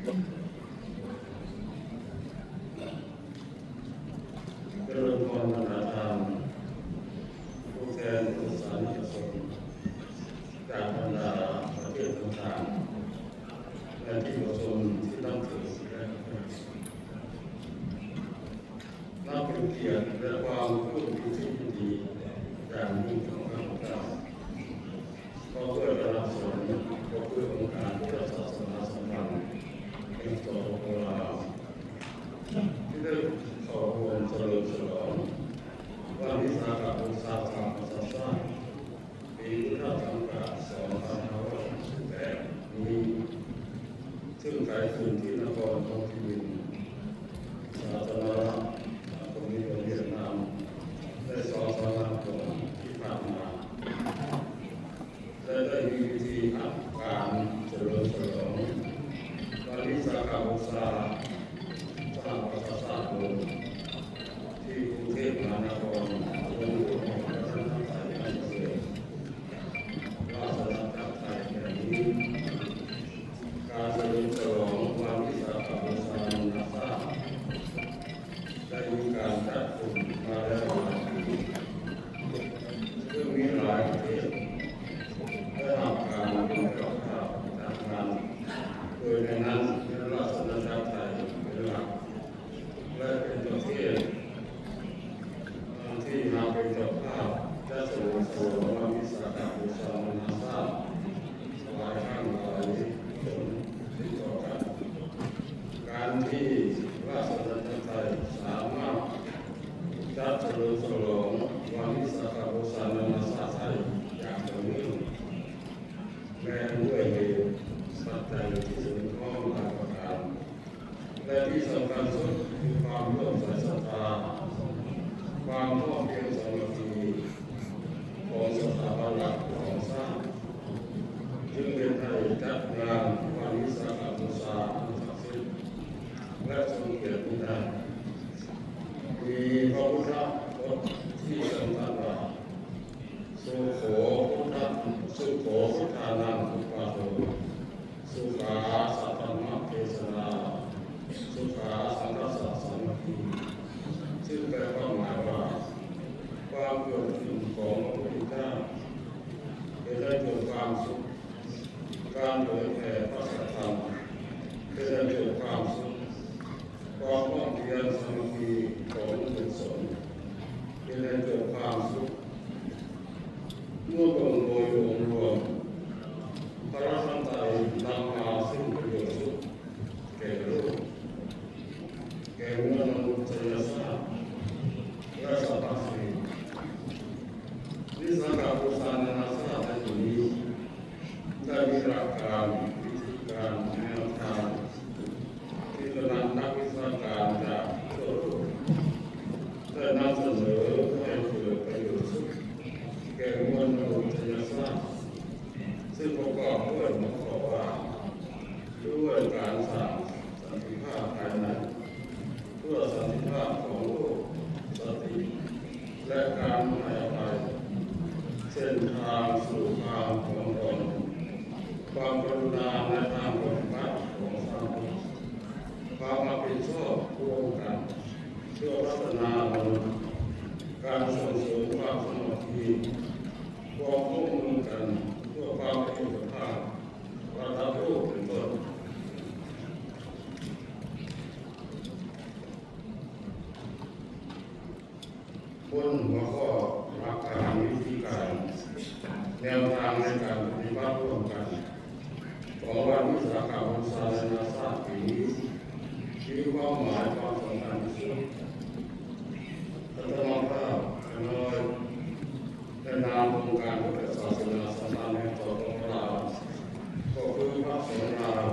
เจริญพรบรรดาธรรมผู้แทนผู้สานิกชนจากบรรดาประเทศต่างๆและที่ประชาชนที่นับถือและนับเป็นเกียรติและความปลื้มปิติยินดีอย่างยิ่งของข้าพเจ้าก็เพื่อการสอนก็เพื่อองค์การพุทธศาสนาสัมพันธ์แห่งสปป.ลาวที่ได้เข้าร่วมเฉลิมฉลองวันวิสาขบูชาธรรมศาสนาปีพุทธศักราช2568นี้ซึ่งเกิดขึ้นที่นครโฮจิมินห์สาธารณรัฐคอมมิวนิสต์เวียดนามได้2 สัปดาห์ก่อนที่ผ่านมาได้มีพิธีอัดการเฉลิมฉลองวันวิสาขบูชาสร้างประสาทโบราณที่กรุงเทพมหานครโรงหลวงแห่งวัฒนธรรมไทยอันเสื่อมราชอาณาจักรไทยแห่งนี้การเฉลิมฉลองวันวิสาขบูชานาซาได้มีการจัดขึ้นมาแล้วหลายปีซึ่งมีหลายประเทศได้รับการเป็นเจ้าภาพจัดงานโดยในนั้นเป็นราชอาณาจักรไทยเป็นหลักและเป็นประเทศที่มาเป็นเจ้าภาพจะเฉลิมฉลองวันวิสาขบูชานาซาหลายครั้งหลายหนติดต่อกันการที่ราชอาณาจักรไทยสามารถจัดเฉลิมฉลองวันวิสาขบูชานาซาได้อย่างต่อเนื่องแม้ด้วยเหตุปัจจัยที่เกี่ยวข้องหลายประการและที่สำคัญสุดคือความเลื่อมใสศรัทธาความพร้อมเพรียงสามัคคีของสถาบันหลักของชาติจึงเป็นให้จัดงานวันวิสาขบูชาอันศักดิ์สิทธิ์และทรงเกียรติได้มีพระพุทธพจน์ที่ทรงตรัสว่าสุโขพุทธานังอุปาโทสุขาสัพพมะเทศนาสุขาสังฆสัสสามัคคีซึ่งแปลความหมายว่าความเกิดขึ้นของพระพุทธเจ้าจะได้เกิดความสุขการเผยแผ่พระสัทธรรมจะได้เกิดความสุขความพร้อมเพรียงสามัคคีของบุญสนจะได้เกิดความสุขเมื่อองค์โดยองค์รวมพระรัตนตรัยนำมาซึ่งประโยชน์สุขแก่โลกแก่มวลมนุษยชาติและสรรพสิ่งวิสาขบูชานาซาในที่นี้ได้มีหลักการวิธีการแนวทางที่คณะนักวิชาการจากทั่วโลกได้นำเสนอให้เกิดประโยชน์สุขแก่มวลมนุษยชาติซึ่งประกอบด้วยหัวข้อว่าด้วยการสร้างสันติภาพภายในเพื่อสันติภาพของโลกสติและการให้อภัยเส้นทางสู่ความปรองดองความกรุณาในทางปฏิบัติของสังคมความรับผิดชอบร่วมกันเพื่อพัฒนามนุษย์การส่งเสริมความสมัครใจความร่วมมือกันเพื่อความเป็นสุขภาพระดับโลกเป็นต้นบนหัวข้อหลักการวิธีการแนวทางในการปฏิบัติร่วมกันของวันวิสาขบูชานาซาปีนี้มีความหมายความสำคัญที่สุดอาตมาภาพน้อยในนามองค์การพุทธศาสนาสัมพันธ์แห่งสปป.ลาวก็คือพระสงฆ์ลาว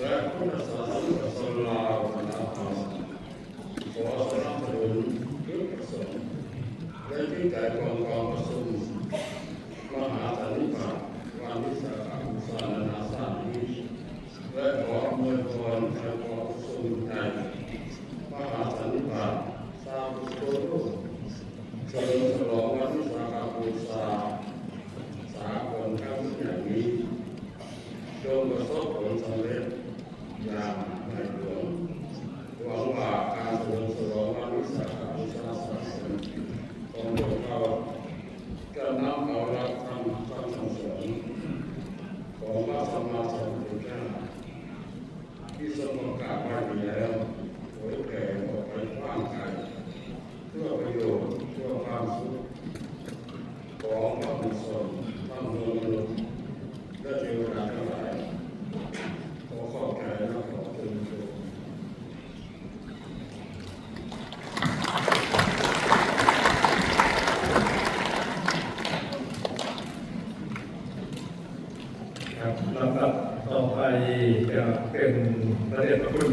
และพุทธศาสนิกชนลาวนะครับขอสนับสนุนยุทธศาสตร์และที่ใจของกองประชุมมหาสันนิบาตวันวิสาขบูชานาซานี้และขออำนวยพรให้กองประชุมไทยมหาสันนิบาตสาธุโตโลกเฉลิมฉลองวันวิสาขบูชาสากลครั้งใหญ่นี้จงประสบผลสำเร็จ อย่างในหลวงหวังว่าการเฉลิมฉลองวันวิสาขบูชาศาสนาของพวกเราจะนำเอาหลักธรรมคำสั่งสอนของพระสัมมาสัมพุทธเจ้าที่ทรงประกาศไว้แล้วเผยแผ่ออกไปกว้างไกลเพื่อประโยชน์เพื่อความสุขของพระผู้ทรงทั้งมวลมนุษย์และเทวดาทั้งหลายขอขอบใจและขอบคุณทุกครับลำดับต่อไปจะเป็นพระเดชพระคุณ